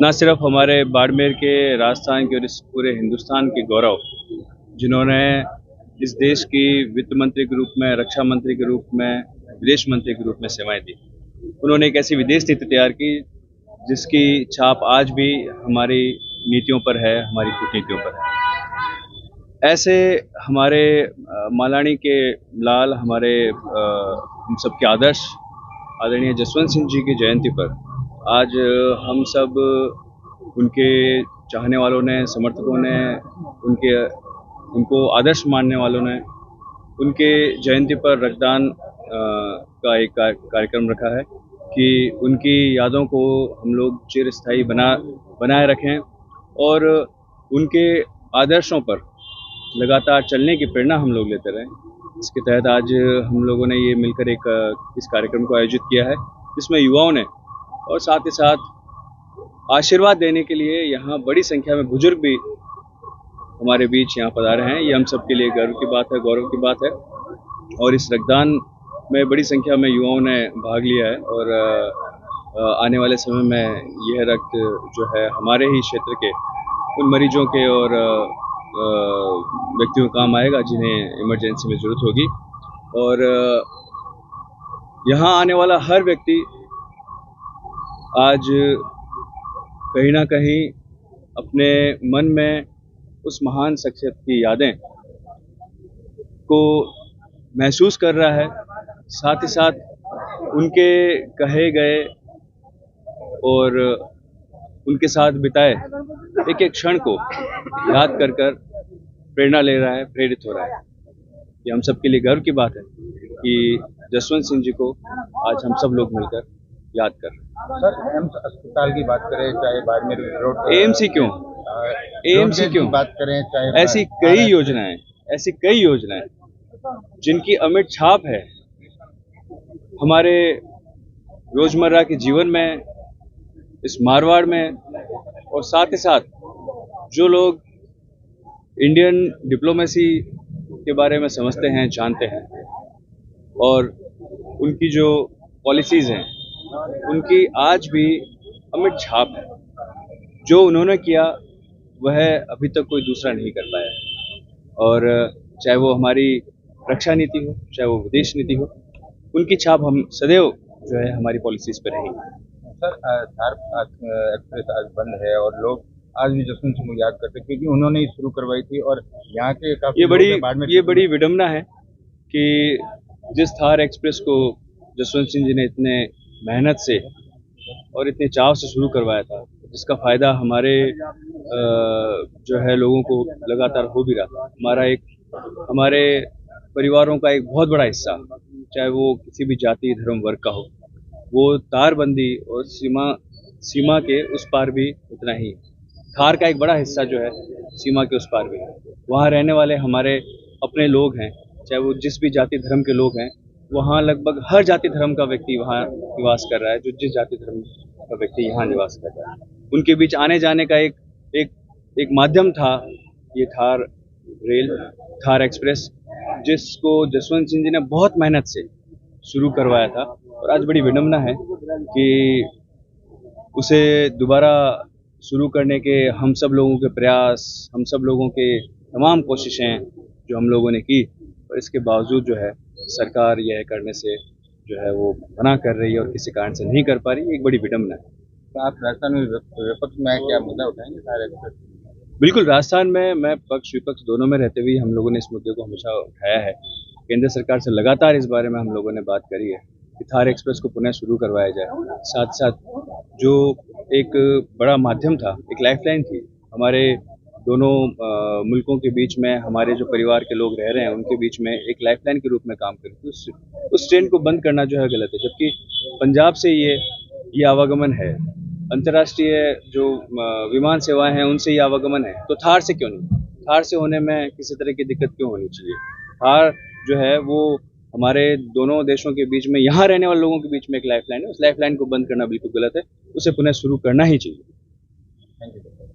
ना सिर्फ हमारे बाड़मेर के, राजस्थान के और इस पूरे हिंदुस्तान के गौरव, जिन्होंने इस देश की वित्त मंत्री के रूप में, रक्षा मंत्री के रूप में, विदेश मंत्री के रूप में सेवाएं दी। उन्होंने एक ऐसी विदेश नीति तैयार की जिसकी छाप आज भी हमारी नीतियों पर है, हमारी कूटनीतियों पर है। ऐसे हमारे मालानी के लाल, हमारे हम सबके आदर्श आदरणीय जसवंत सिंह जी की जयंती पर आज हम सब उनके चाहने वालों ने, समर्थकों ने, उनको आदर्श मानने वालों ने उनके जयंती पर रक्तदान का एक कार्यक्रम रखा है कि उनकी यादों को हम लोग चिरस्थायी बनाए रखें और उनके आदर्शों पर लगातार चलने की प्रेरणा हम लोग लेते रहें। इसके तहत आज हम लोगों ने ये मिलकर इस कार्यक्रम को आयोजित किया है, जिसमें युवाओं ने और साथ ही साथ आशीर्वाद देने के लिए यहाँ बड़ी संख्या में बुजुर्ग भी हमारे बीच यहाँ पधारे हैं। ये हम सबके लिए गर्व की बात है, गौरव की बात है। और इस रक्तदान में बड़ी संख्या में युवाओं ने भाग लिया है और आने वाले समय में यह रक्त जो है हमारे ही क्षेत्र के उन मरीजों के और व्यक्तियों को काम आएगा जिन्हें इमरजेंसी में ज़रूरत होगी। और यहाँ आने वाला हर व्यक्ति आज कहीं ना कहीं अपने मन में उस महान शख्सियत की यादें को महसूस कर रहा है, साथ ही साथ उनके कहे गए और उनके साथ बिताए एक एक क्षण को याद कर प्रेरणा ले रहा है, प्रेरित हो रहा है। ये हम सब के लिए गर्व की बात है कि जसवंत सिंह जी को आज हम सब लोग मिलकर याद कर रहे हैं। सर, एम्स अस्पताल की बात करें, चाहे बाड़मेर रोड, एम्स ही क्यों, एम्स ही क्यों, बात करें, चाहे ऐसी कई योजनाएं जिनकी अमिट छाप है हमारे रोजमर्रा के जीवन में, इस मारवाड़ में, और साथ ही साथ जो लोग इंडियन डिप्लोमेसी के बारे में समझते हैं, जानते हैं और उनकी जो पॉलिसीज हैं उनकी आज भी अमिट छाप है। जो उन्होंने किया वह अभी तक कोई दूसरा नहीं कर पाया। और चाहे वो हमारी रक्षा नीति हो, चाहे वो विदेश नीति हो, उनकी छाप हम सदैव जो है हमारी पॉलिसीज पर रहेगी। सर, थार एक्सप्रेस आज बंद है और लोग आज भी जसवंत सिंह को याद करते हैं क्योंकि उन्होंने ही शुरू करवाई थी और यहाँ के काफी ये बड़ी विडम्बना है कि जिस थार एक्सप्रेस को जसवंत सिंह जी ने इतने मेहनत से और इतने चाव से शुरू करवाया था, जिसका फायदा हमारे जो है लोगों को लगातार हो भी रहा था। हमारे परिवारों का एक बहुत बड़ा हिस्सा, चाहे वो किसी भी जाति, धर्म, वर्ग का हो, वो तारबंदी और सीमा के उस पार भी उतना ही। थार का एक बड़ा हिस्सा जो है सीमा के उस पार भी है। वहाँ रहने वाले हमारे अपने लोग हैं, चाहे वो जिस भी जाति धर्म के लोग हैं, वहाँ लगभग हर जाति धर्म का व्यक्ति वहाँ निवास कर रहा है। जो जिस जाति धर्म का व्यक्ति यहाँ निवास कर रहा है, उनके बीच आने जाने का एक माध्यम था ये थार एक्सप्रेस, जिसको जसवंत सिंह जी ने बहुत मेहनत से शुरू करवाया था। और आज बड़ी विडम्बना है कि उसे दोबारा शुरू करने के हम सब लोगों के प्रयास, हम सब लोगों के तमाम कोशिशें जो हम लोगों ने की, और इसके बावजूद जो है सरकार यह करने से जो है वो मना कर रही है और किसी कारण से नहीं कर पा रही है। एक बड़ी विडम्बना है। तो आप राजस्थान में विपक्ष में क्या मुद्दा उठाएंगे थार एक्सप्रेस? बिल्कुल, राजस्थान में मैं पक्ष विपक्ष दोनों में रहते हुए हम लोगों ने इस मुद्दे को हमेशा उठाया है। केंद्र सरकार से लगातार इस बारे में हम लोगों ने बात करी है कि थार एक्सप्रेस को पुनः शुरू करवाया जाए। साथ साथ जो एक बड़ा माध्यम था, एक लाइफलाइन थी हमारे दोनों मुल्कों के बीच में, हमारे जो परिवार के लोग रह रहे हैं उनके बीच में एक लाइफलाइन के रूप में काम करती थी, उस ट्रेन को बंद करना जो है गलत है। जबकि पंजाब से ये आवागमन है, अंतर्राष्ट्रीय जो विमान सेवाएं हैं उनसे ये आवागमन है, तो थार से क्यों नहीं? थार से होने में किसी तरह की दिक्कत क्यों होनी चाहिए? थार जो है वो हमारे दोनों देशों के बीच में, यहाँ रहने वाले लोगों के बीच में एक लाइफलाइन है। उस लाइफलाइन को बंद करना बिल्कुल गलत है, उसे पुनः शुरू करना ही चाहिए। Thank you.